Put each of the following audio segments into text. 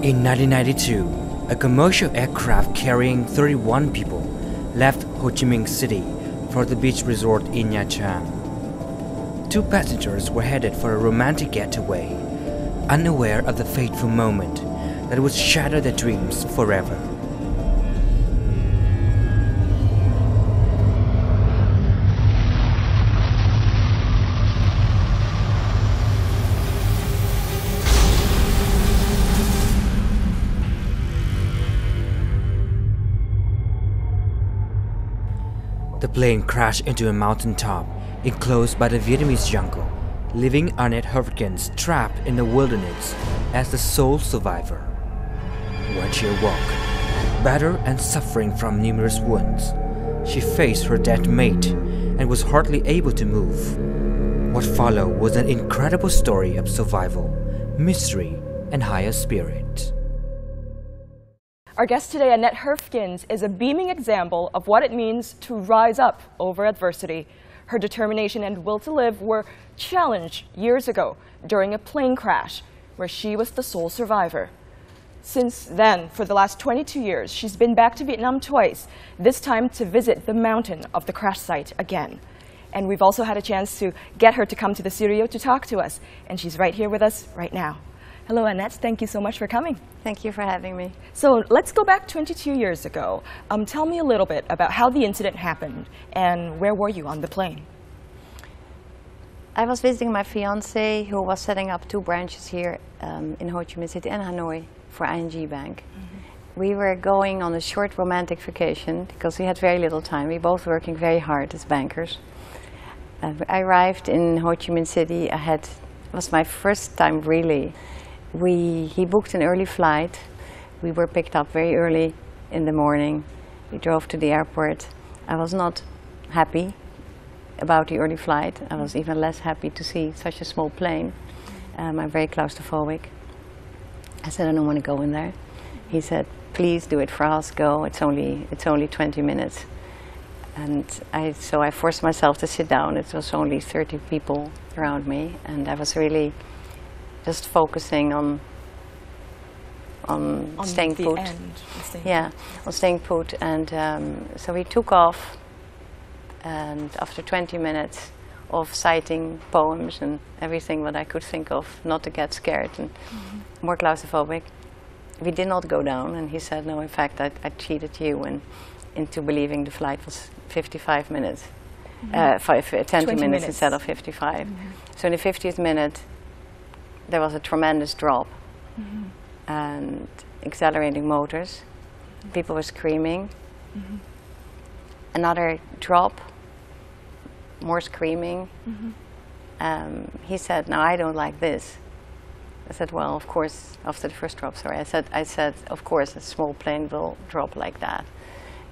In 1992, a commercial aircraft carrying 31 people left Ho Chi Minh City for the beach resort in Nha Trang. Two passengers were headed for a romantic getaway, unaware of the fateful moment that would shatter their dreams forever. The plane crashed into a mountaintop enclosed by the Vietnamese jungle, leaving Annette Herfkens trapped in the wilderness as the sole survivor. When she awoke, battered and suffering from numerous wounds, she faced her dead mate and was hardly able to move. What followed was an incredible story of survival, mystery, and higher spirit. Our guest today, Annette Herfkens, is a beaming example of what it means to rise up over adversity. Her determination and will to live were challenged years ago during a plane crash where she was the sole survivor. Since then, for the last 22 years, she's been back to Vietnam twice, this time to visit the mountain of the crash site again. And we've also had a chance to get her to come to the studio to talk to us, and she's right here with us right now. Hello, Annette. Thank you so much for coming. Thank you for having me. So let's go back 22 years ago. Tell me a little bit about how the incident happened and where were you on the plane? I was visiting my fiancé who was setting up 2 branches here in Ho Chi Minh City and Hanoi for ING Bank. We were going on a short romantic vacation because we had very little time. We both working very hard as bankers. I arrived in Ho Chi Minh City. It was my first time really. He booked an early flight. We were picked up very early in the morning. We drove to the airport. I was not happy about the early flight. I was even less happy to see such a small plane. I'm very claustrophobic. I said, I don't want to go in there. He said, please do it for us, go. It's only 20 minutes. And so I forced myself to sit down. It was only 30 people around me, and I was really just focusing on staying put. Yeah, on staying put. And so we took off, and after 20 minutes of citing poems and everything that I could think of, not to get scared and more claustrophobic, we did not go down. And he said, no, in fact, I cheated you into believing the flight was 55 minutes, 20 minutes instead of 55. So in the 50th minute, there was a tremendous drop and accelerating motors. People were screaming. Another drop, more screaming. He said, no, I don't like this. I said, well, of course, after the first drop, sorry, I said, of course, a small plane will drop like that.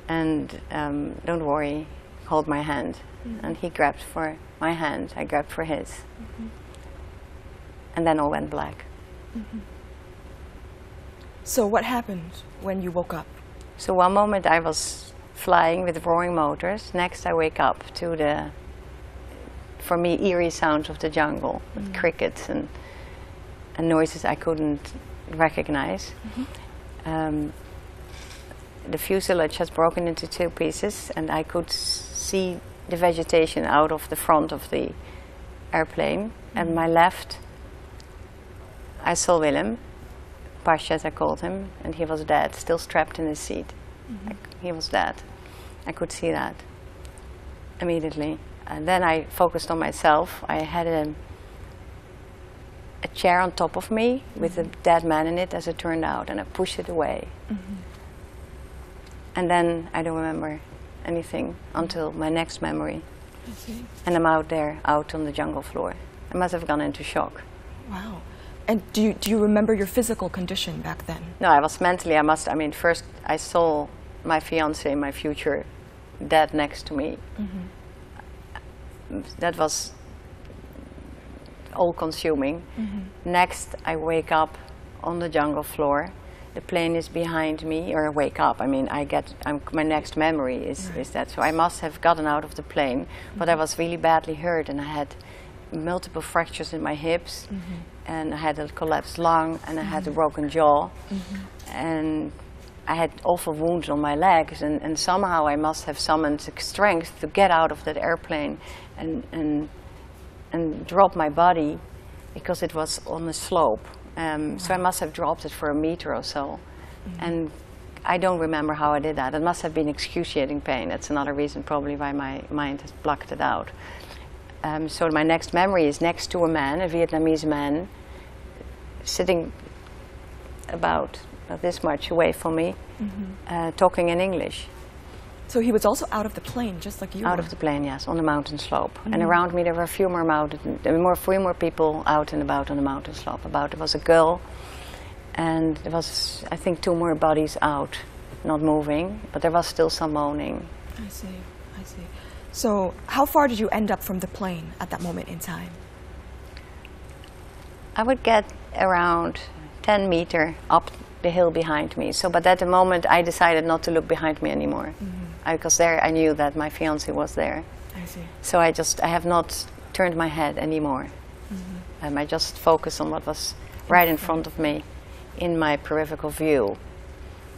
And don't worry, hold my hand. And he grabbed for my hand, I grabbed for his. And then all went black. So what happened when you woke up? So one moment I was flying with roaring motors. Next I wake up to the, for me, eerie sounds of the jungle, with crickets and noises I couldn't recognize. The fuselage has broken into 2 pieces, and I could see the vegetation out of the front of the airplane. And my left, I saw Willem, Pasha as I called him, and he was dead, still strapped in his seat. He was dead. I could see that immediately. And then I focused on myself. I had a chair on top of me with a dead man in it, as it turned out, and I pushed it away. And then I don't remember anything until my next memory. And I'm out there, out on the jungle floor. I must have gone into shock. Wow. And do you remember your physical condition back then? No, I was mentally, first I saw my fiancé, my future, dead next to me. That was all-consuming. Next, I wake up on the jungle floor. The plane is behind me, or I wake up. My next memory is that. So I must have gotten out of the plane, but I was really badly hurt, and I had multiple fractures in my hips. and I had a collapsed lung, and I had a broken jaw, and I had awful wounds on my legs, and somehow I must have summoned the strength to get out of that airplane and drop my body, because it was on a slope. So I must have dropped it for a meter or so, and I don't remember how I did that. It must have been excruciating pain. That's another reason probably why my mind has blocked it out. So my next memory is next to a man, a Vietnamese man, sitting about this much away from me, talking in English. So he was also out of the plane, just like you were? Out of the plane, yes, on the mountain slope. And around me there were a few more people out and about on the mountain slope. There was a girl, and there was, I think, 2 more bodies out, not moving, but there was still some moaning. I see, I see. So how far did you end up from the plane at that moment in time? I would get around 10 meters up the hill behind me. So, but at the moment I decided not to look behind me anymore, because there I knew that my fiancé was there. I see. So I have not turned my head anymore. I just focused on what was right in front of me, in my peripheral view.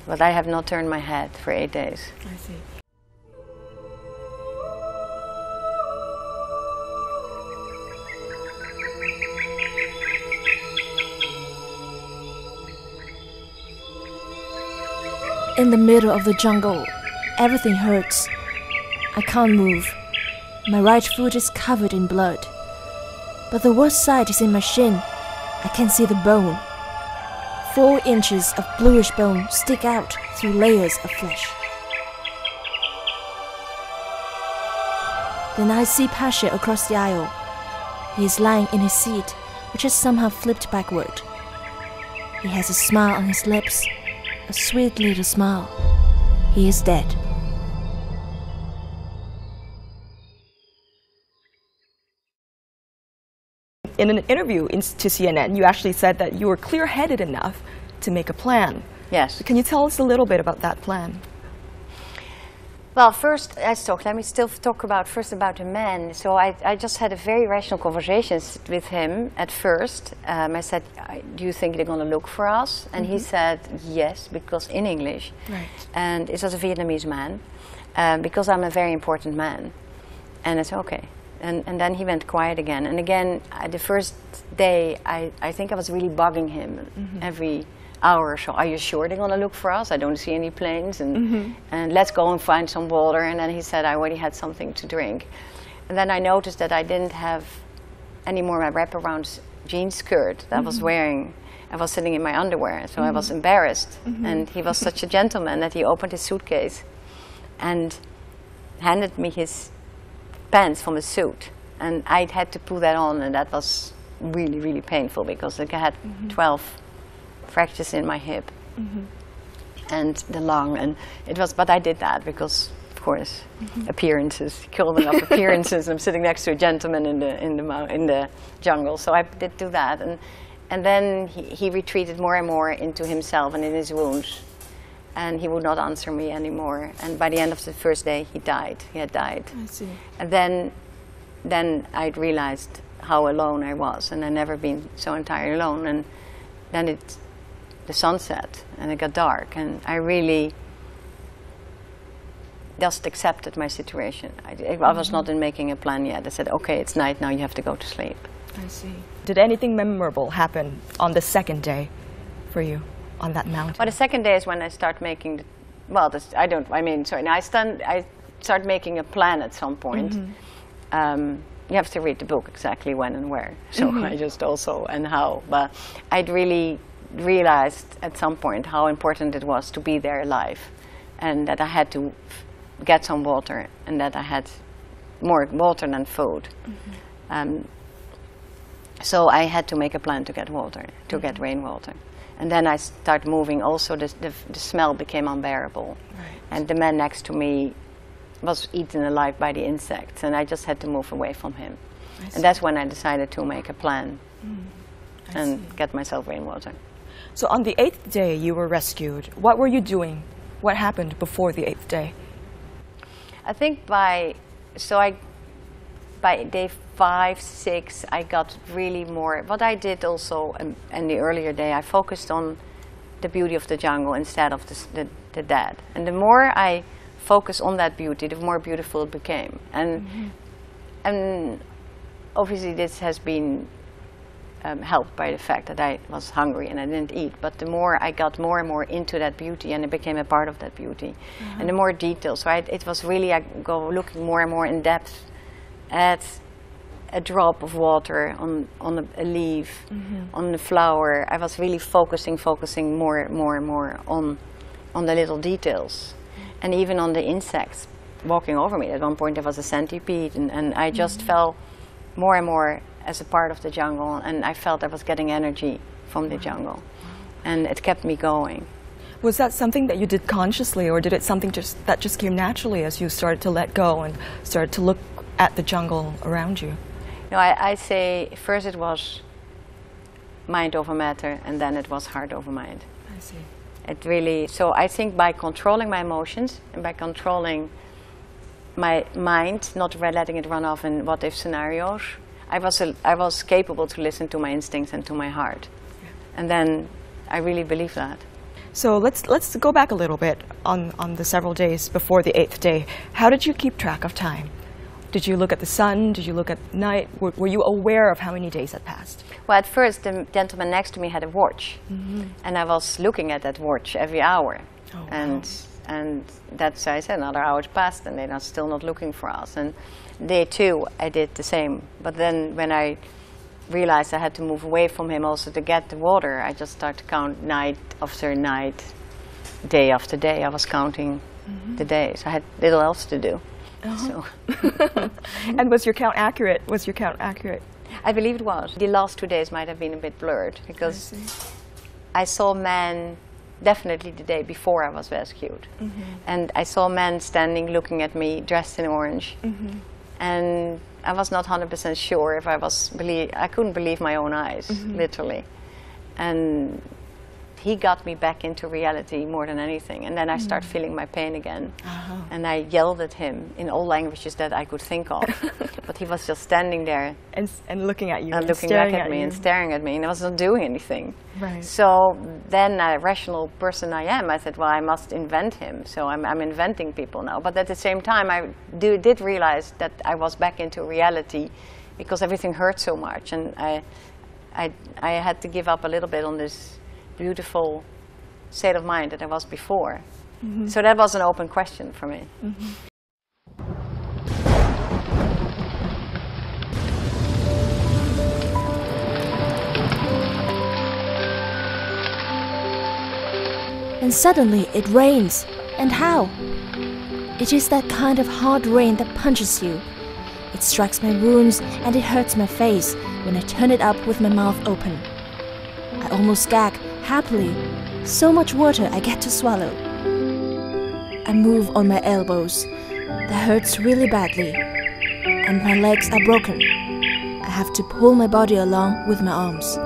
But I have not turned my head for 8 days. I see. In the middle of the jungle, everything hurts. I can't move. My right foot is covered in blood. But the worst side is in my shin. I can see the bone. 4 inches of bluish bone stick out through layers of flesh. Then I see Pasha across the aisle. He is lying in his seat, which is somehow flipped backward. He has a smile on his lips, a sweet little smile. He is dead. In an interview to CNN, you actually said that you were clear-headed enough to make a plan. Yes. Can you tell us a little bit about that plan? Well, first, let me still talk first about the man. So I just had a very rational conversations with him at first. I said, do you think they're going to look for us? And he said, yes, because in English. Right. And it was a Vietnamese man, because I'm a very important man. And I said, okay. And then he went quiet again. And again, the first day, I think I was really bugging him every hour or so. Are you sure they're going to look for us? I don't see any planes. And let's go and find some water. And then he said, I already had something to drink. And then I noticed that I didn't have any more my wraparound jean skirt that I was wearing. I was sitting in my underwear, so I was embarrassed. And he was such a gentleman that he opened his suitcase and handed me his pants from his suit. And I had to put that on, and that was really, really painful, because like, I had 12 fractures in my hip and the lung, and it was. But I did that because, of course, appearances, calling up appearances. I'm sitting next to a gentleman in the jungle, so I did do that, and then he retreated more and more into himself and in his wounds, and he would not answer me anymore. And by the end of the first day, he died. He had died. I see. And then I realized how alone I was, and I'd never been so entirely alone. And then the sun set, and it got dark, and I really just accepted my situation. I was not in making a plan yet. I said, okay, it's night now, you have to go to sleep. I see. Did anything memorable happen on the second day for you on that mountain? Well, the second day is when I start making, I start making a plan at some point. You have to read the book exactly when and where. So I just also, and how. But I'd really realized at some point how important it was to be there alive, and that I had to get some water, and that I had more water than food. So I had to make a plan to get water, to get rainwater. And then I started moving. Also, the smell became unbearable. Right. And the man next to me was eaten alive by the insects, and I just had to move away from him. And that's when I decided to make a plan and get myself rainwater. So on the 8th day you were rescued. What were you doing? What happened before the 8th day? I think by by day 5, 6, I got really more. What I did also in the earlier day, I focused on the beauty of the jungle instead of the dead. And the more I focused on that beauty, the more beautiful it became. And obviously this has been helped by the fact that I was hungry and I didn't eat. But the more I got more and more into that beauty, and it became a part of that beauty. And the more details. So it was really, I go looking more and more in depth at a drop of water on a leaf, on the flower. I was really focusing more and more on the little details. And even on the insects walking over me. At one point there was a centipede, and I just felt more and more as a part of the jungle, and I felt I was getting energy from the jungle, and it kept me going. Was that something that you did consciously, or did it something that just came naturally as you started to let go and started to look at the jungle around you? No, I say first it was mind over matter, and then it was heart over mind. I see. It really, so I think by controlling my emotions and by controlling my mind, not letting it run off in what-if scenarios, I was capable to listen to my instincts and to my heart. Yeah. And then I really believe that. So let's go back a little bit on the several days before the 8th day. How did you keep track of time? Did you look at the sun? Did you look at night? Were you aware of how many days had passed? Well, at first the gentleman next to me had a watch, and I was looking at that watch every hour. Oh, wow. And that's why I said another hour passed and they're still not looking for us. And day 2 I did the same. But then when I realized I had to move away from him also to get the water, I just started to count night after night, day after day. I was counting the days. I had little else to do. So. And was your count accurate? I believe it was. The last 2 days might have been a bit blurred because I saw men definitely the day before I was rescued. And I saw men standing looking at me dressed in orange. And I was not 100% sure if I couldn't believe my own eyes, literally. And he got me back into reality more than anything. And then I started feeling my pain again. And I yelled at him in all languages that I could think of. But he was just standing there. And looking at you. And looking back at me and staring at me. And I was not doing anything. Right. So then, a rational person I am, I said, well, I must invent him. So I'm inventing people now. But at the same time, I did realize that I was back into reality because everything hurt so much. And I had to give up a little bit on this beautiful state of mind that I was before. So that was an open question for me. And suddenly it rains. And how? It is that kind of hard rain that punches you. It strikes my wounds and it hurts my face when I turn it up with my mouth open. I almost gag happily. So much water I get to swallow. I move on my elbows. That hurts really badly. And my legs are broken. I have to pull my body along with my arms.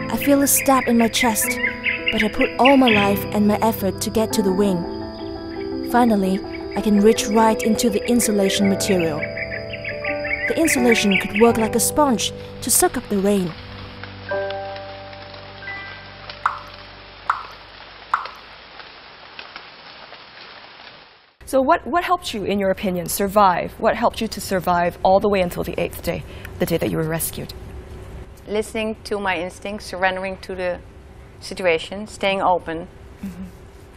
I feel a stab in my chest, but I put all my life and my effort to get to the wing. Finally, I can reach right into the insulation material. The insulation could work like a sponge to suck up the rain. So what helped you, in your opinion, survive? What helped you to survive all the way until the 8th day, the day that you were rescued? Listening to my instincts, surrendering to the situation, staying open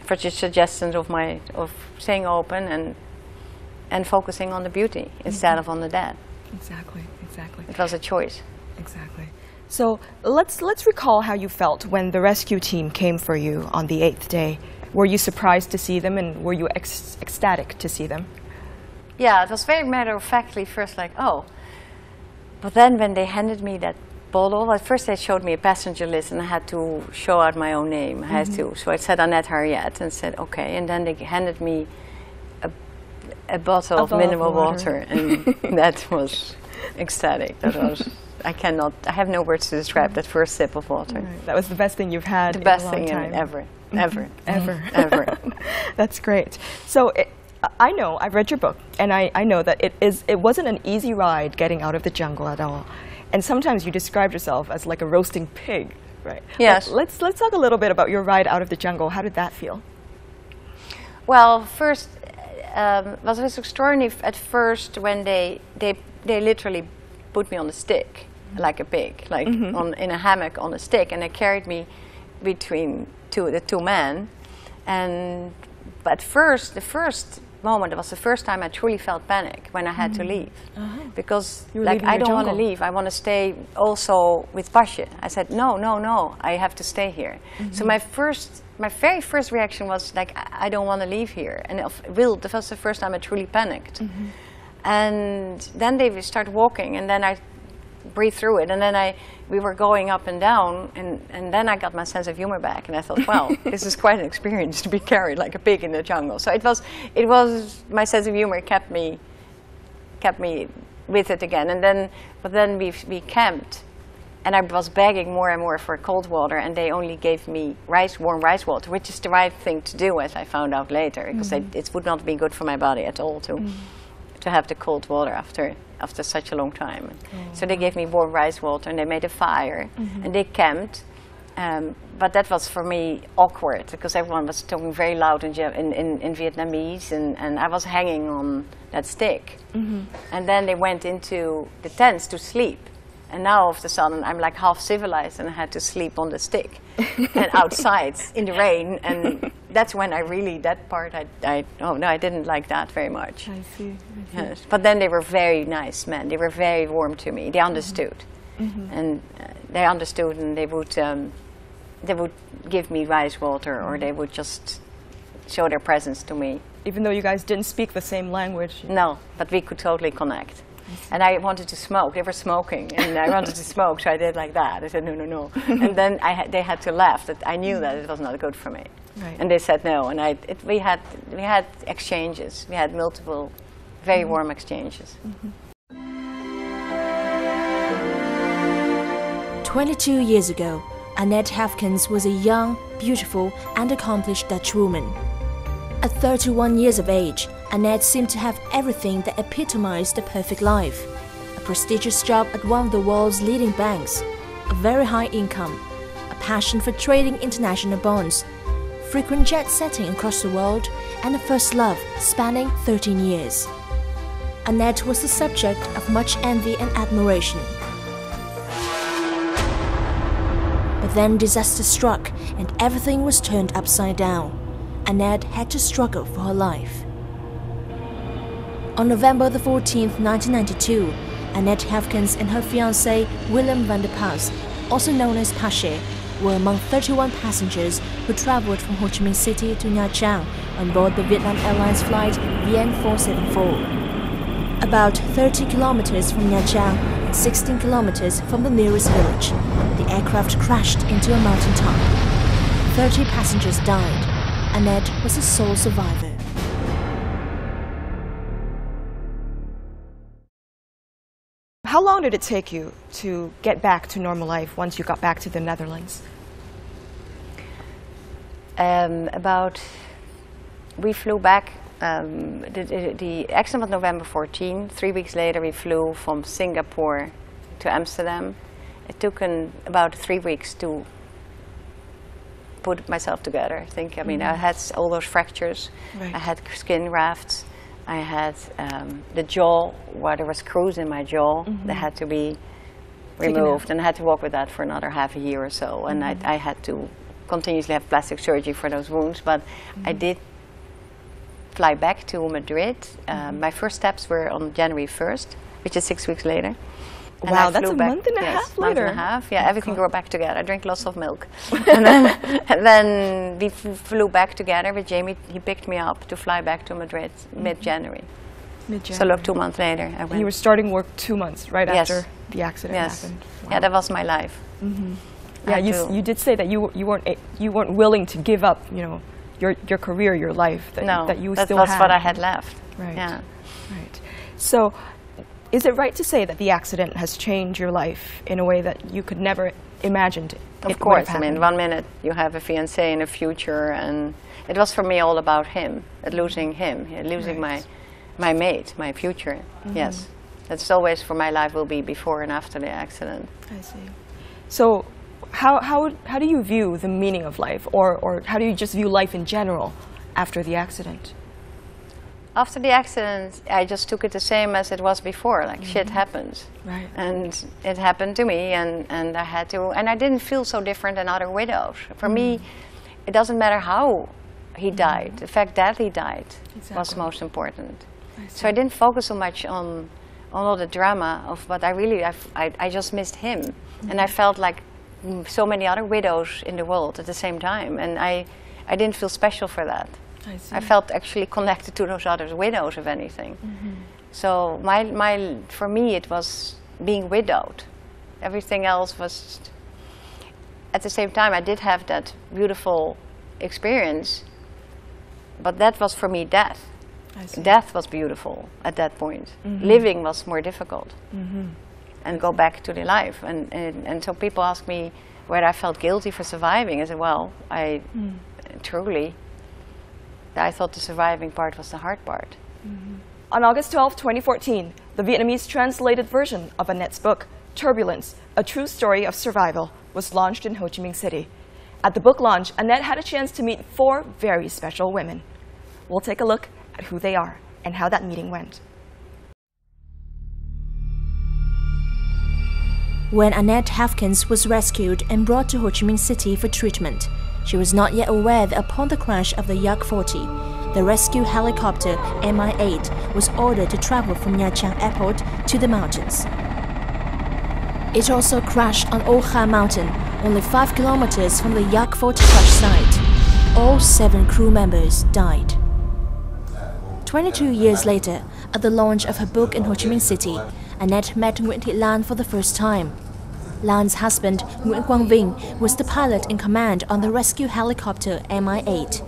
for the suggestions of staying open and focusing on the beauty instead of on the dead. Exactly. It was a choice. Exactly. So let's recall how you felt when the rescue team came for you on the 8th day. Were you surprised to see them, and were you ecstatic to see them? Yeah, it was very matter-of-factly first, like, oh. But then when they handed me that bottle, at first they showed me a passenger list and I had to show out my own name. I had to. So I said Annette Herfkens and said, okay. And then they handed me a bottle of mineral water. And that was ecstatic. That was, I have no words to describe that first sip of water. Right. That was the best thing you've had in a long time. The best thing ever. Ever. That's great. So I know, I've read your book, and I know that it wasn't an easy ride getting out of the jungle at all. And sometimes you described yourself as like a roasting pig, right? Yes. Let's talk a little bit about your ride out of the jungle. How did that feel? Well, first, it was extraordinary at first when they literally put me on a stick, like a pig, like in a hammock on a stick, and they carried me between the two men. But first, the first moment, it was the first time I truly felt panic when I had to leave. Because like, I don't want to leave, I want to stay also with Pasje. I said, no, I have to stay here. So my very first reaction was like, I don't want to leave here. And that was the first time I truly panicked. And then they started walking, and then I breathed through it, and then we were going up and down, and then I got my sense of humor back, and I thought, well, this is quite an experience to be carried like a pig in the jungle. So it was my sense of humor kept me with it again, but then we camped, and I was begging more and more for cold water, and they only gave me warm rice water, which is the right thing to do, as I found out later, because it would not be good for my body at all to have the cold water after such a long time. So they gave me warm rice water, and they made a fire, and they camped. But that was for me awkward, because everyone was talking very loud in Vietnamese, and I was hanging on that stick. And then they went into the tents to sleep. And now, all of a sudden, I'm like half civilized, and I had to sleep on the stick and outside in the rain. And that's when that part, I didn't like that very much. I see. Yes. But then they were very nice men. They were very warm to me. They understood. And they understood, and they would give me rice water, or they would just show their presence to me. Even though you guys didn't speak the same language? No, but we could totally connect. And I wanted to smoke. They were smoking, and I wanted to smoke, so I did like that. I said, no. And then they had to laugh. That I knew that it was not good for me. Right. And they said no. And we had exchanges. We had multiple, very warm exchanges. 22 years ago, Annette Herfkens was a young, beautiful, and accomplished Dutch woman. At 31 years of age, Annette seemed to have everything that epitomized the perfect life. A prestigious job at one of the world's leading banks, a very high income, a passion for trading international bonds, frequent jet setting across the world, and a first love spanning 13 years. Annette was the subject of much envy and admiration. But then disaster struck, and everything was turned upside down. Annette had to struggle for her life. On November the 14th, 1992, Annette Herfkens and her fiancé Willem van der Pas, also known as Pasje, were among 31 passengers who traveled from Ho Chi Minh City to Nha Trang on board the Vietnam Airlines flight VN 474. About 30 kilometers from Nha Trang and 16 kilometers from the nearest village, the aircraft crashed into a mountaintop. 30 passengers died. Annette was the sole survivor. How long did it take you to get back to normal life once you got back to the Netherlands? We flew back, the accident was November 14. 3 weeks later we flew from Singapore to Amsterdam. It took about 3 weeks to put myself together, I think. I mean, I had all those fractures, I had skin rafts, I had the jaw, where there was screws in my jaw that had to be removed, and I had to walk with that for another half a year or so, and I had to continuously have plastic surgery for those wounds, but I did fly back to Madrid. My first steps were on January 1st, which is 6 weeks later. And wow, that's a month and a half later. Month and a half, yeah, everything grew back together. I drank lots of milk. and then we flew back together with Jamie. He picked me up to fly back to Madrid mid-January. So look, 2 months later I went. And you were starting work 2 months after the accident happened. Wow. Yeah, that was my life. Yeah, you did say that you weren't willing to give up, you know, your career, your life, that you still had. That's what I had left. Right. Yeah. Right. So, is it right to say that the accident has changed your life in a way that you could never imagined it Of would course, have I mean, happened. 1 minute you have a fiancé in a future, and it was for me all about him, losing him, losing my mate, my future. Yes, that's always for my life will be before and after the accident. I see. So, how do you view the meaning of life, or how do you just view life in general after the accident? After the accident, I just took it the same as it was before. Like shit happens, Right. and it happened to me, and I had to, and I didn't feel so different than other widows. For me, it doesn't matter how he died. The fact that he died was Exactly. most important. So I didn't focus so much on all the drama of what I just missed him, and I felt like so many other widows in the world at the same time, and I didn't feel special for that. I see. I felt actually connected to those other widows, if anything. So for me, it was being widowed. Everything else was. At the same time, I did have that beautiful experience, but that was for me death. I see. Death was beautiful at that point. Living was more difficult. And go back to the life. And so people ask me whether I felt guilty for surviving. I said, well, truly, I thought the surviving part was the hard part. On August 12, 2014, the Vietnamese translated version of Annette's book, Turbulence, A True Story of Survival, was launched in Ho Chi Minh City. At the book launch, Annette had a chance to meet 4 very special women. We'll take a look at who they are and how that meeting went. When Annette Herfkens was rescued and brought to Ho Chi Minh City for treatment, she was not yet aware that upon the crash of the Yak 40, the rescue helicopter Mi-8 was ordered to travel from Nha Trang airport to the mountains. It also crashed on Ô Kha mountain, only 5 kilometers from the Yak 40 crash site. All 7 crew members died. 22 years later, at the launch of her book in Ho Chi Minh City, Annette met Nguyễn Thị Lan for the first time. Lan's husband, Nguyễn Quang Vinh, was the pilot in command on the rescue helicopter Mi-8.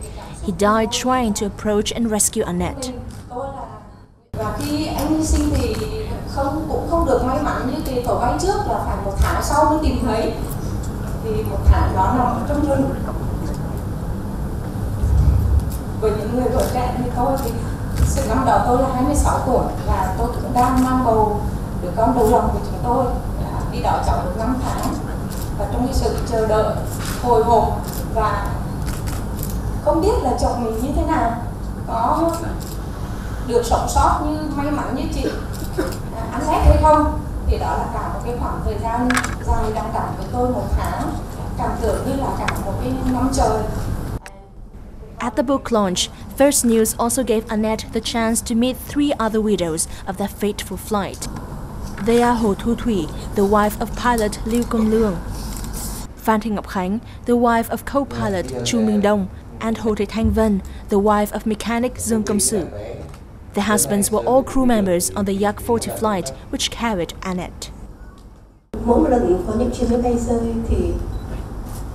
He died trying to approach and rescue Annette. Và khi anh hy sinh thì cũng không được may mắn như cái tổ bay trước là phải 1 tháng sau mới tìm thấy. Vì 1 tháng đó nằm ở trong rừng. Với những người tuổi trẻ như tôi thì sự năm đó tôi là 26 tuổi và tôi cũng đang mang bầu đứa con đầu lòng của chúng tôi. Đi đó cháu được 5 tháng và trong cái sự chờ đợi, hồi hộp và không biết là chồng mình như thế nào, có được sống sót như may mắn như chị Annette hay không, thì đó là cả một cái khoảng thời gian dài đằng đẵng với tôi 1 tháng, cảm tưởng như là cả một cái năm trời. At the book launch, First News also gave Annette the chance to meet 3 other widows of that fateful flight. They are Hồ Thu Thủy, the wife of pilot Lưu Công Lương, Phan Thị Ngọc Khánh, the wife of co-pilot Chu Minh Đông, and Hồ Thị Thanh Vân, the wife of mechanic Dương Công Sử. Their husbands were all crew members on the Yak 40 flight which carried Annette. Mỗi một lần có những chuyến máy bay rơi thì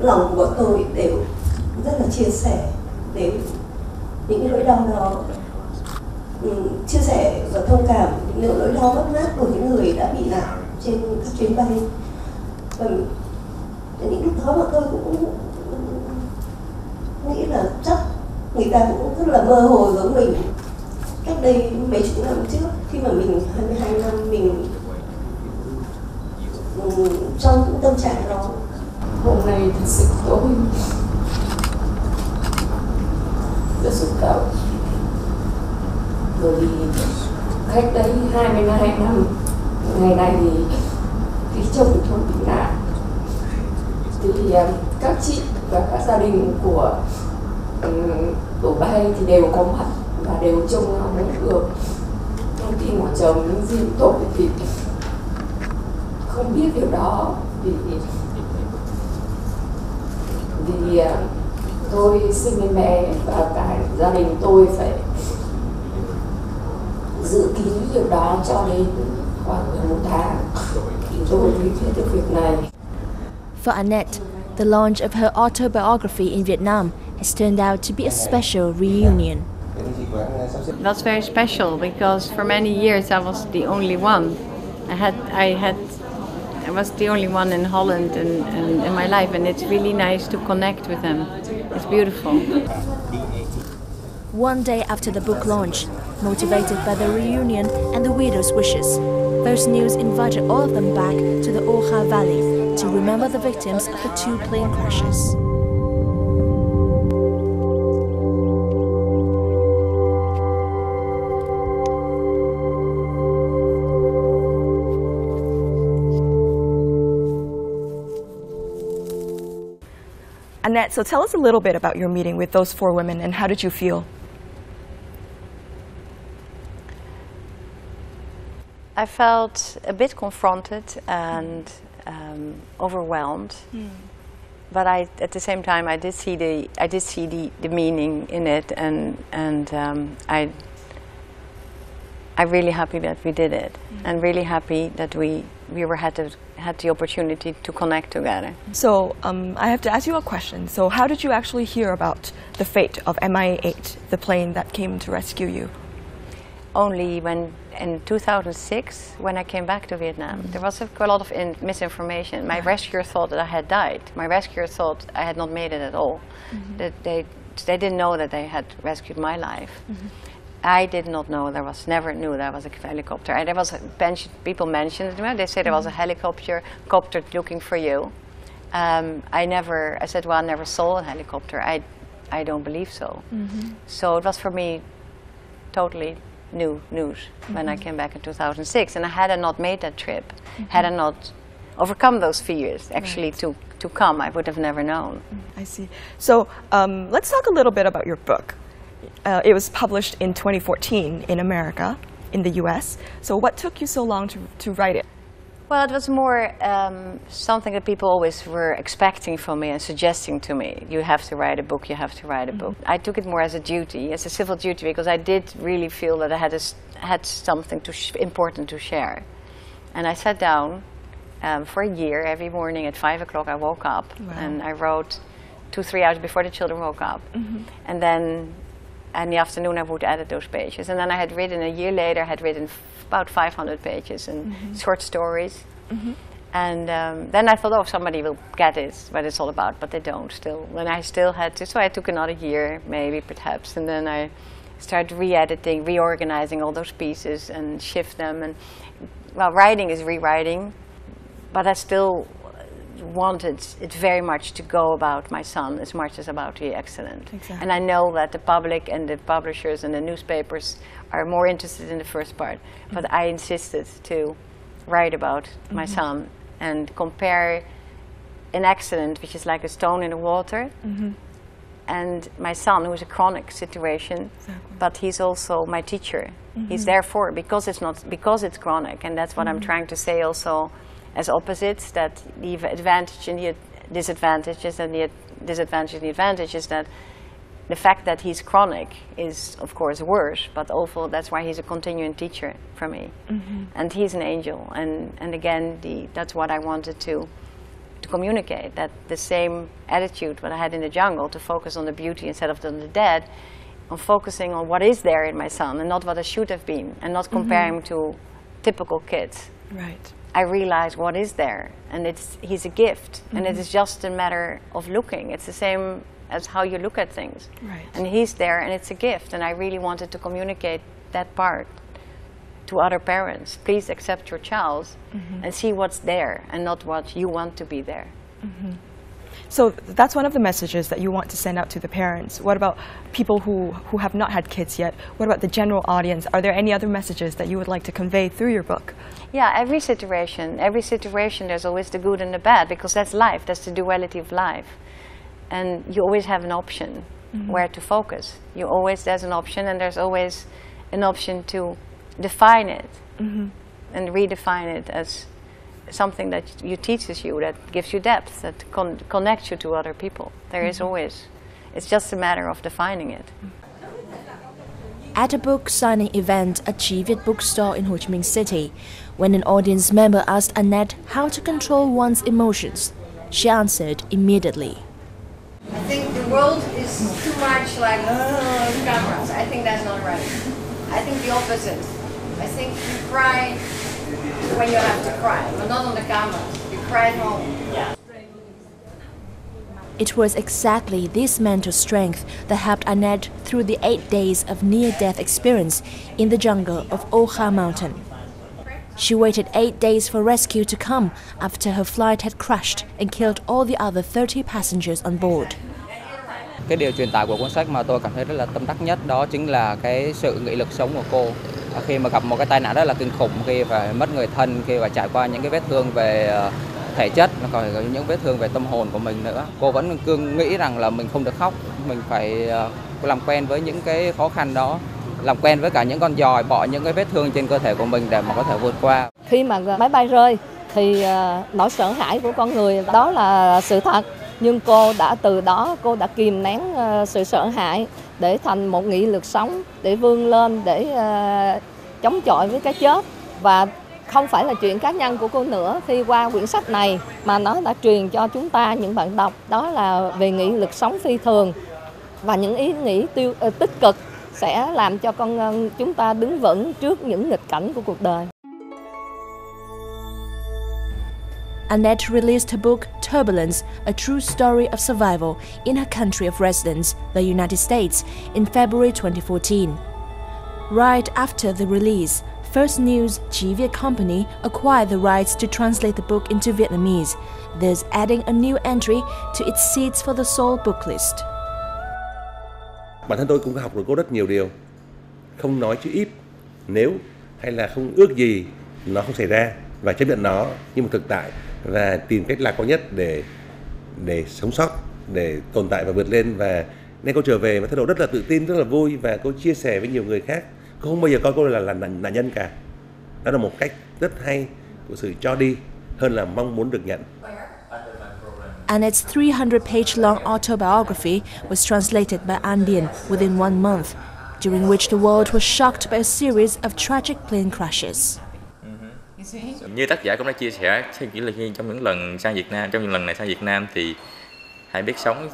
lòng của bọn tôi đều rất là chia sẻ để những cái nỗi đau đó, chia sẻ và thông cảm những nỗi đau mất mát của những người đã bị nạn trên các chuyến bay. Và những lúc đó bọn tôi cũng nghĩ là chắc người ta cũng rất là mơ hồ giống mình. Cách đây mấy chục năm trước, khi mà mình 22 năm mình trong những tâm trạng đó. Hôm nay thật sự tôi rất xúc động, bởi vì cách đây 22 năm ngày này thì chồng tôi bị nạn, thì các chị và các gia đình của tổ bay thì đều có mặt và đều trông ngóng được thông tin của chồng, những gì tôi thì không biết điều đó vì tôi sinh em bé và cả gia đình tôi phải dự kín điều đó cho đến khoảng 1 tháng thì tôi mới biết được việc này. For Annette, the launch of her autobiography in Vietnam has turned out to be a special reunion. That's very special because for many years I was the only one. I was the only one in Holland and in my life, and it's really nice to connect with them. It's beautiful. One day after the book launch, motivated by the reunion and the widow's wishes, First News invited all of them back to the Ô Kha Valley to remember the victims of the 2 plane crashes. Annette, so tell us a little bit about your meeting with those 4 women and how did you feel? I felt a bit confronted and overwhelmed, but at the same time I did see the meaning in it, and I'm really happy that we did it, and really happy that we had the opportunity to connect together. So I have to ask you a question. So how did you actually hear about the fate of MI8, the plane that came to rescue you? Only when in 2006, when I came back to Vietnam, there was a lot of misinformation. My rescuer thought that I had died. My rescuer thought I had not made it at all. That they didn't know that they had rescued my life. I did not know. Never knew there was a helicopter. And there was people mentioned it to me. They said there was a helicopter looking for you. I said, well, I never saw a helicopter. I don't believe so. So it was for me totally new news when I came back in 2006. And had I not made that trip, had I not overcome those fears, actually to come, I would have never known. I see. So let's talk a little bit about your book. It was published in 2014 in America, in the US. So what took you so long to write it? Well, it was more something that people always were expecting from me and suggesting to me. You have to write a book, you have to write a book. I took it more as a duty, as a civil duty, because I did really feel that I had something important to share. And I sat down for a year. Every morning at 5 o'clock I woke up and I wrote 2-3 hours before the children woke up. And then in the afternoon I would edit those pages. And then I had written, a year later, I had written about 500 pages and short stories. And then I thought, oh, somebody will get it, what it's all about, but they don't still. And I still had to, so I took another year, maybe, perhaps, and then I started re-editing, reorganizing all those pieces and shift them. And, well, writing is rewriting, but I still wanted it very much to go about my son as much as about the accident. And I know that the public and the publishers and the newspapers are more interested in the first part, but I insisted to write about my son and compare an accident, which is like a stone in the water, and my son, who is a chronic situation, but he's also my teacher. He's therefore, because it's chronic, and that's what I'm trying to say also as opposites, that the advantage and the disadvantages, and the disadvantage and the advantage is that the fact that he's chronic is, of course, worse, but also that's why he's a continuing teacher for me. And he's an angel, and again, that's what I wanted to communicate, that the same attitude that I had in the jungle, to focus on the beauty instead of on the dead, on focusing on what is there in my son and not what I should have been, and not compare him to typical kids. I realize what is there, and he's a gift, and it is just a matter of looking. It's the same as how you look at things. And he's there, and it's a gift, and I really wanted to communicate that part to other parents. Please accept your child and see what's there, and not what you want to be there. So that's one of the messages that you want to send out to the parents. What about people who have not had kids yet? What about the general audience? Are there any other messages that you would like to convey through your book? Yeah, every situation, there's always the good and the bad, because that's life, that's the duality of life. And you always have an option where to focus. There's an option, and there's always an option to define it and redefine it as something that teaches you, that gives you depth, that connects you to other people. There is always, it's just a matter of defining it. At a book signing event at Chi Viet bookstore in Ho Chi Minh City, when an audience member asked Annette how to control one's emotions, she answered immediately. I think the world is too much like, cameras. I think that's not right. I think the opposite. I think you cry when you have to cry, but not on the camera. You cry at home. It was exactly this mental strength that helped Annette through the 8 days of near-death experience in the jungle of Ô Kha mountain. She waited 8 days for rescue to come after her flight had crashed and killed all the other 30 passengers on board. Cái điều truyền tải của cuốn sách mà tôi cảm thấy rất là tâm đắc nhất đó chính là cái sự nghị lực sống của cô. Khi mà gặp một cái tai nạn rất là kinh khủng, khi phải mất người thân, khi phải trải qua những cái vết thương về thể chất, nó còn có những vết thương về tâm hồn của mình nữa. Cô vẫn cứ nghĩ rằng là mình không được khóc, mình phải làm quen với những cái khó khăn đó, làm quen với cả những con giòi bỏ những cái vết thương trên cơ thể của mình để mà có thể vượt qua. Khi mà máy bay rơi thì nỗi sợ hãi của con người đó là sự thật, nhưng cô đã từ đó cô đã kìm nén sự sợ hãi để thành một nghị lực sống, để vươn lên, để chống chọi với cái chết. Và không phải là chuyện cá nhân của cô nữa, khi qua quyển sách này mà nó đã truyền cho chúng ta những bạn đọc đó là về nghị lực sống phi thường và những ý nghĩ tích cực sẽ làm cho chúng ta đứng vững trước những nghịch cảnh của cuộc đời. Annette released her book Turbulence, A True Story of Survival in her country of residence, the United States, in February 2014. Right after the release, First News Chí Việt Company acquired the rights to translate the book into Vietnamese, thus adding a new entry to its Seeds for the Soul book list. Bản thân tôi cũng học được cô rất nhiều điều. Không nói chứ ít, nếu hay là không ước gì nó không xảy ra và chấp nhận nó như một thực tại và tìm cách lạc quan nhất để sống sót, để tồn tại và vượt lên. Và nên cô trở về với thái độ rất là tự tin, rất là vui và cô chia sẻ với nhiều người khác. Cô không bao giờ coi cô là nạn nhân cả. Đó là một cách rất hay của sự cho đi hơn là mong muốn được nhận. Annette's 300-page-long autobiography was translated by Andian within 1 month, during which the world was shocked by a series of tragic plane crashes. Như tác giả cũng đã chia sẻ chỉ là trong những lần sang Việt Nam, trong những lần này sang Việt Nam thì hãy biết sống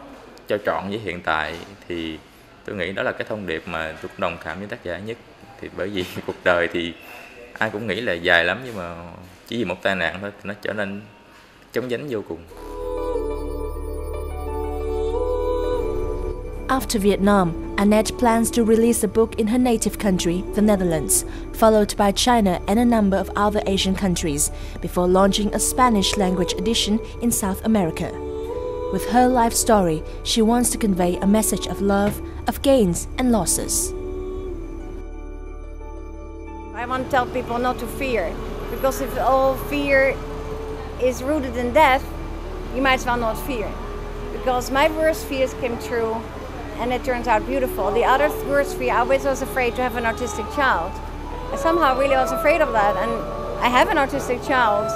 cho trọn với hiện tại, thì tôi nghĩ đó là cái thông điệp mà tôi đồng cảm với tác giả nhất. Thì bởi vì cuộc đời thì ai cũng nghĩ là dài lắm, nhưng mà chỉ vì một tai nạn thôi thì nó trở nên chóng vánh vô cùng. After Vietnam, Annette plans to release the book in her native country, the Netherlands, followed by China and a number of other Asian countries, before launching a Spanish-language edition in South America. With her life story, she wants to convey a message of love, of gains and losses. I want to tell people not to fear, because if all fear is rooted in death, you might as well not fear. Because my worst fears came true, and it turns out beautiful. The other worst fear, I always was afraid to have an autistic child. I somehow really was afraid of that, and I have an autistic child,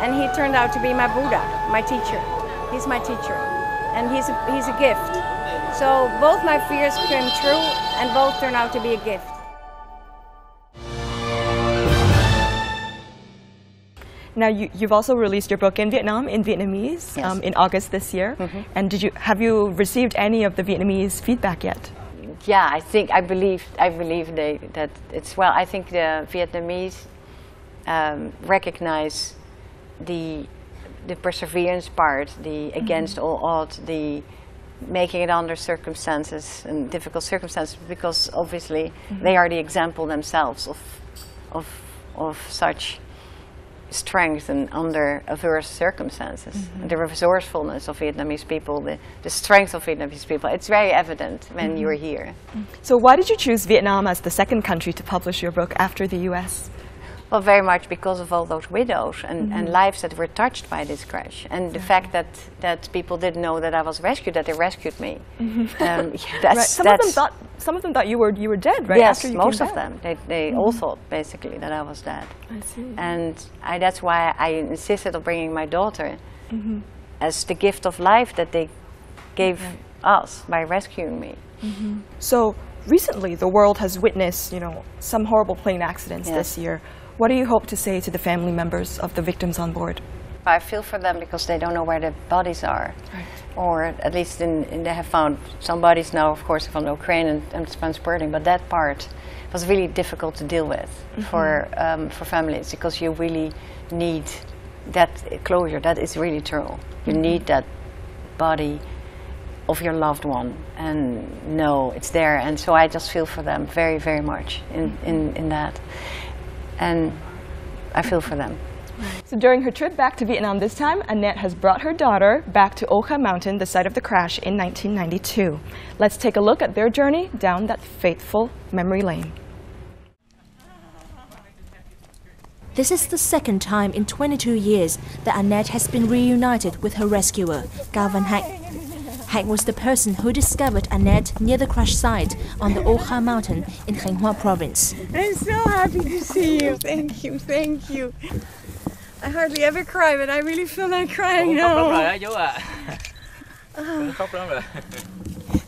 and he turned out to be my Buddha, my teacher. He's my teacher, and he's a gift. So both my fears came true, and both turned out to be a gift. Now, you've also released your book in Vietnam, in Vietnamese, yes. In August this year. Mm-hmm. And have you received any of the Vietnamese feedback yet? Yeah, I believe that it's well. I think the Vietnamese recognize the perseverance part, the against all odds, the making it under circumstances and difficult circumstances, because obviously they are the example themselves of such strength and under adverse circumstances. The resourcefulness of Vietnamese people, the strength of Vietnamese people, it's very evident when you're here. So why did you choose Vietnam as the second country to publish your book after the US? Well, very much because of all those widows and lives that were touched by this crash, and the fact that people didn't know that I was rescued, that they rescued me. Right. Some of them thought you were dead, right? Yes, after you most came of back. them. They all thought basically that I was dead. I see. And that's why I insisted on bringing my daughter as the gift of life that they gave us by rescuing me. So recently, the world has witnessed, some horrible plane accidents this year. What do you hope to say to the family members of the victims on board? but I feel for them because they don't know where the bodies are. Right. Or at least they have found some bodies now, of course, from Ukraine and transporting, but that part was really difficult to deal with for families, because you really need that closure. That is really true. You need that body of your loved one, and no, it's there. And so I just feel for them very, very much in that, and I feel for them. So during her trip back to Vietnam this time, Annette has brought her daughter back to Ô Kha mountain, the site of the crash in 1992. Let's take a look at their journey down that fateful memory lane. This is the second time in 22 years that Annette has been reunited with her rescuer, Van Hạnh. Hạnh was the person who discovered Annette near the crash site on the Ô Kha mountain in Khánh Hòa province. I'm so happy to see you. Thank you, thank you. I hardly ever cry, but I really feel like crying now.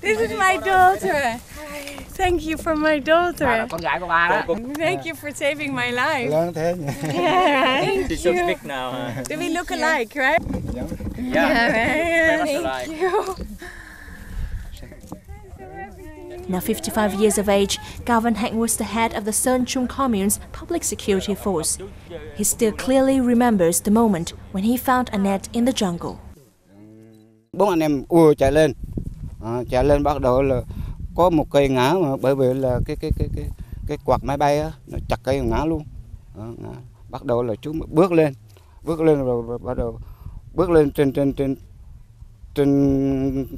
This is my daughter. Thank you for my daughter. Thank you for saving my life. Thank She's so big now. Do we look alike, right? Yeah. Thank you. Now 55 years of age, Van Hạnh was the head of the Sơn Trung Commune's public security force. He still clearly remembers the moment when he found Annette in the jungle. Bốn anh em chạy lên bắt đầu là có một cây ngã, mà bởi vì là cái quạt máy bay á, nó chặt cây ngã luôn. Bắt đầu là chúng bước lên rồi bắt đầu bước lên trên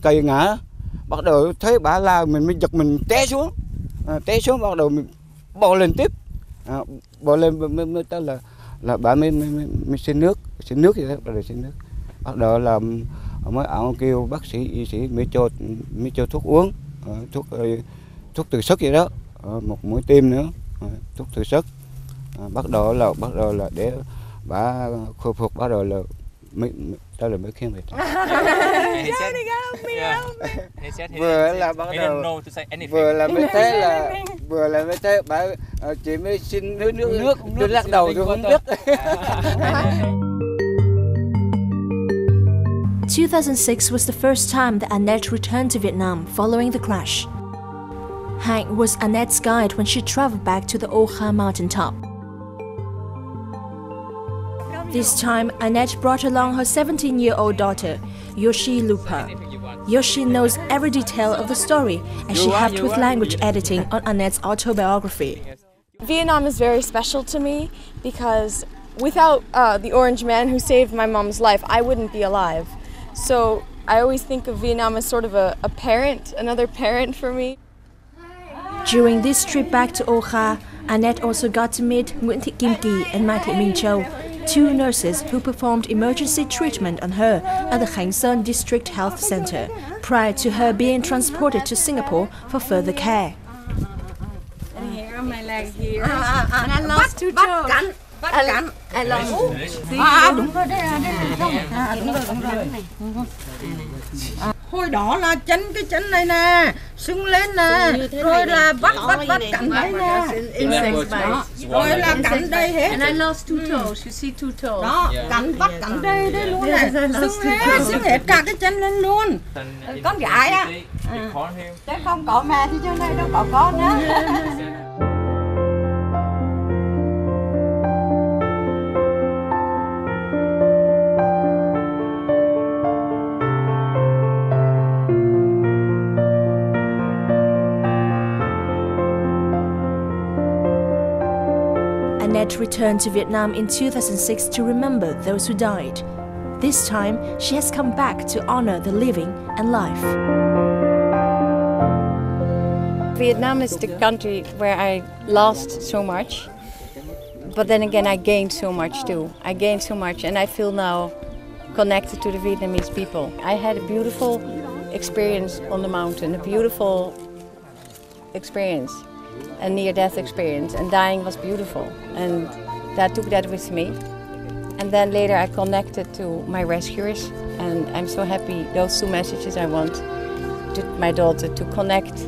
cây ngã. Bắt đầu thấy bà la, mình mới giật mình té xuống bắt đầu mình bò lên tiếp, bò lên mới tới là bà mới xin nước gì đó, bắt đầu là mới ảo kêu bác sĩ y sĩ mới cho thuốc uống, thuốc từ sức gì đó, một mũi tiêm nữa, thuốc từ sức, bắt đầu là để bà khôi phục, bắt đầu là mới khiêng về. Vừa là bắt đầu vừa là mới thế bà chỉ mới xin nước lắc đầu tôi không biết. 2006 was the first time that Annette returned to Vietnam following the crash. Hạnh was Annette's guide when she traveled back to the Ô Kha mountaintop. This time, Annette brought along her 17-year-old daughter, Yoshi Lupa. Yoshi knows every detail of the story, and she helped with language editing on Annette's autobiography. Vietnam is very special to me because without the orange man who saved my mom's life, I wouldn't be alive. So I always think of Vietnam as sort of a parent, another parent for me. During this trip back to Ô Kha, Annette also got to meet Nguyễn Thị Kim Kỳ and Mai Thị Minh Châu, two nurses who performed emergency treatment on her at the Khánh Sơn District Health Center, prior to her being transported to Singapore for further care. Here on my leg here. And I lost two toes. I lost. Đúng rồi, đây là đúng rồi. Hồi đó là cái chân này nè, sưng lên nè, rồi là bắt cắn đây nè, rồi là cắn đây hết. And I lost two toes. You see two toes. Đó, cắn đây luôn này, sưng hết cả cái chân lên luôn. Con gái à? Chứ không có mẹ thì chỗ này đâu có con á. Annette returned to Vietnam in 2006 to remember those who died. This time, she has come back to honor the living and life. Vietnam is the country where I lost so much, but then again I gained so much too. I gained so much, and I feel now connected to the Vietnamese people. I had a beautiful experience on the mountain, a beautiful experience, a near-death experience, and dying was beautiful, and I took that with me. And then later I connected to my rescuers, and I'm so happy. Those two messages I want to my daughter, to connect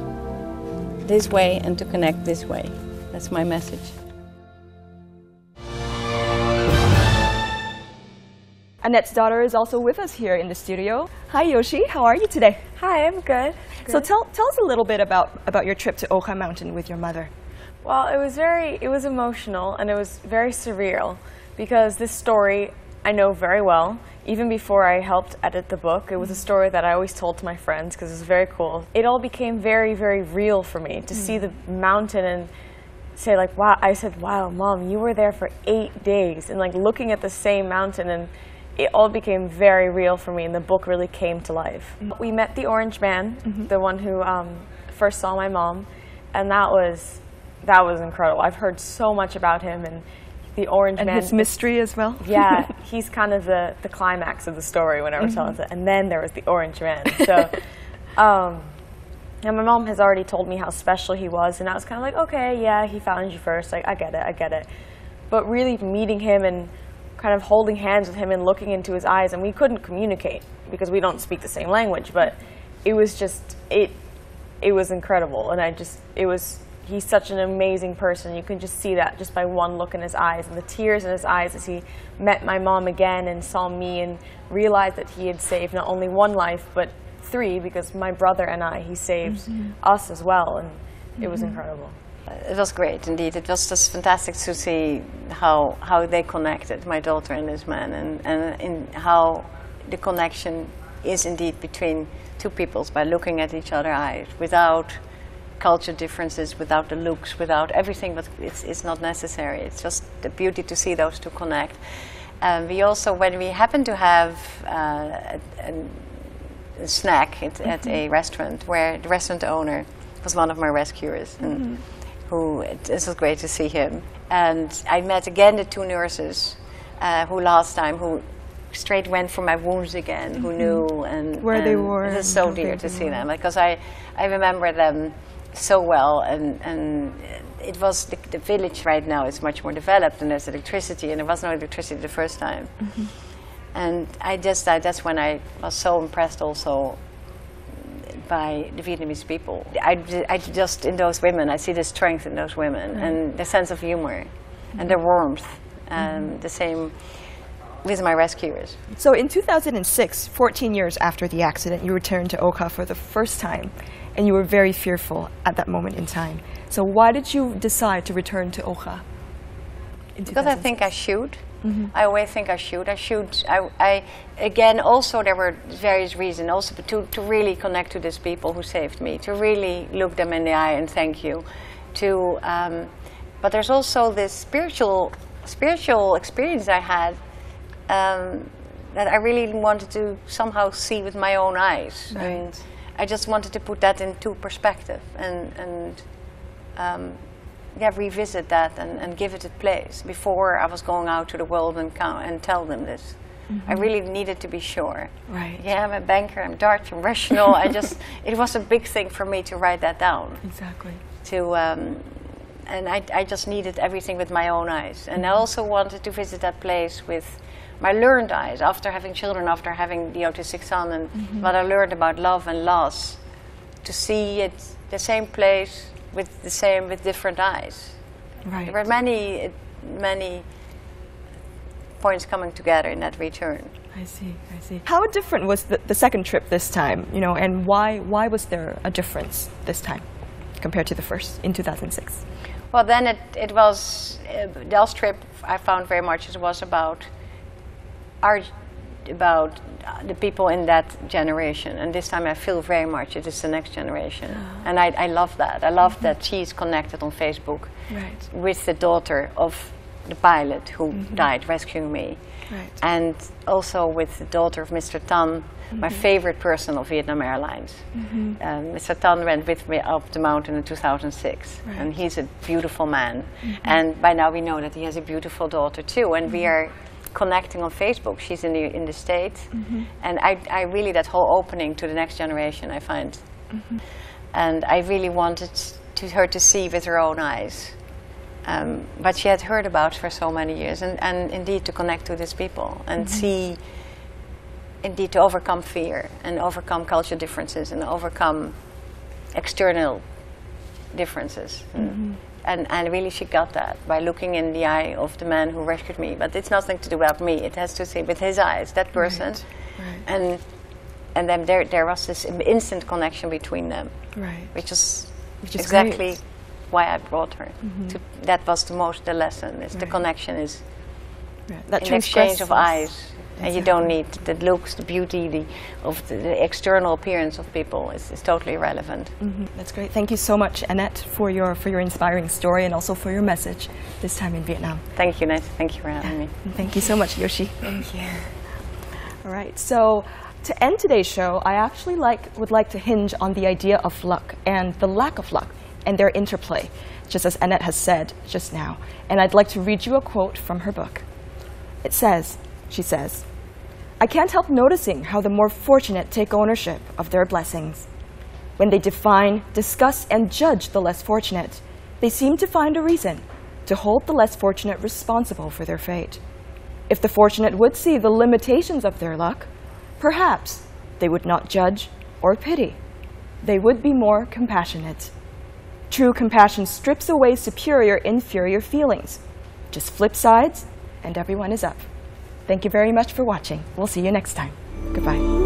this way and to connect this way. That's my message. Annette's daughter is also with us here in the studio. Hi Yoshi, how are you today? Hi, I'm good. So tell us a little bit about your trip to Ô Kha mountain with your mother. Well, it was emotional and it was very surreal because this story I know very well. Even before I helped edit the book, it was a story that I always told to my friends because it was very cool. It all became very, very real for me to see the mountain and say like, wow, I said, wow, Mom, you were there for 8 days and like looking at the same mountain, and it all became very real for me and the book really came to life. We met the orange man, the one who first saw my mom, and that was incredible. I've heard so much about him and the orange man. And his mystery as well? Yeah, he's kind of the climax of the story whenever someone says it. And then there was the orange man. So, and my mom has already told me how special he was, and I was kind of like, okay, yeah, he found you first. Like, I get it. But really meeting him and kind of holding hands with him and looking into his eyes, and we couldn't communicate because we don't speak the same language, but it was just, it was incredible. And he's such an amazing person. You can just see that just by one look in his eyes and the tears in his eyes as he met my mom again and saw me and realized that he had saved not only one life but 3, because my brother and he saved us as well, and it was incredible. It was great indeed. It was just fantastic to see how they connected, my daughter and this man, and in how the connection is indeed between two peoples by looking at each other's eyes without culture differences, without the looks, without everything, but it's not necessary. It's just the beauty to see those two connect. We also, when we happened to have a snack at a restaurant where the restaurant owner was one of my rescuers, and it was great to see him. And I met again the 2 nurses who straight went for my wounds again, who knew and where they were. It was so dear to see them because I remember them so well, and it was the village right now is much more developed and there's electricity, and there was no electricity the first time. And that's when I was so impressed also by the Vietnamese people. I just, in those women, I see the strength in those women and the sense of humor and the warmth, and the same with my rescuers. So in 2006, 14 years after the accident, you returned to Ô Kha for the first time, and you were very fearful at that moment in time. So why did you decide to return to Ô Kha? Because I think I should. I always think I should. I again, also there were various reasons, also to really connect to these people who saved me, to really look them in the eye and thank you. But there's also this spiritual experience I had that I really wanted to somehow see with my own eyes. Right. I mean, I just wanted to put that into perspective and revisit that and give it a place before I was going out to the world and tell them this. I really needed to be sure. Right. Yeah, I'm a banker, I'm dark, I'm rational. It was a big thing for me to write that down. Exactly. And I just needed everything with my own eyes. And I also wanted to visit that place with my learned eyes, after having children, after having the autistic son, and what I learned about love and loss, to see it the same place with different eyes. Right. There were many points coming together in that return. I see. How different was the second trip this time, and why was there a difference this time compared to the first in 2006? Well, then it was, the last trip I found very much it was about the people in that generation, and this time I feel very much it is the next generation. And I love that. I love that she's connected on Facebook with the daughter of the pilot who died rescuing me, and also with the daughter of Mr. Tan, my favorite person of Vietnam Airlines. Mr. Tan went with me up the mountain in 2006, and he's a beautiful man. And by now we know that he has a beautiful daughter too, and we are connecting on Facebook. She's in the States, and I really, that whole opening to the next generation I find, and I really wanted her to see with her own eyes what she had heard about for so many years, and indeed to connect to these people and see, indeed, to overcome fear and overcome culture differences and overcome external differences. and really she got that by looking in the eye of the man who rescued me. But it's nothing to do about me. It has to see with his eyes, that person. Right. And then there was this instant connection between them. Right. Which is exactly great. Why I brought her. That was the lesson. Is the connection is that exchange of eyes. And you don't need the looks, the beauty, the external appearance of people is totally irrelevant. That's great. Thank you so much, Annette, for your inspiring story and also for your message this time in Vietnam. Thank you, Annette. Thank you for having me. And thank you so much, Yoshi. Thank you. All right. So to end today's show, I actually would like to hinge on the idea of luck and the lack of luck and their interplay, just as Annette has said just now. And I'd like to read you a quote from her book. It says. She says, "I can't help noticing how the more fortunate take ownership of their blessings. When they define, discuss, and judge the less fortunate, they seem to find a reason to hold the less fortunate responsible for their fate. If the fortunate would see the limitations of their luck, perhaps they would not judge or pity. They would be more compassionate. True compassion strips away superior-inferior feelings. Just flip sides, and everyone is up." Thank you very much for watching. We'll see you next time. Goodbye.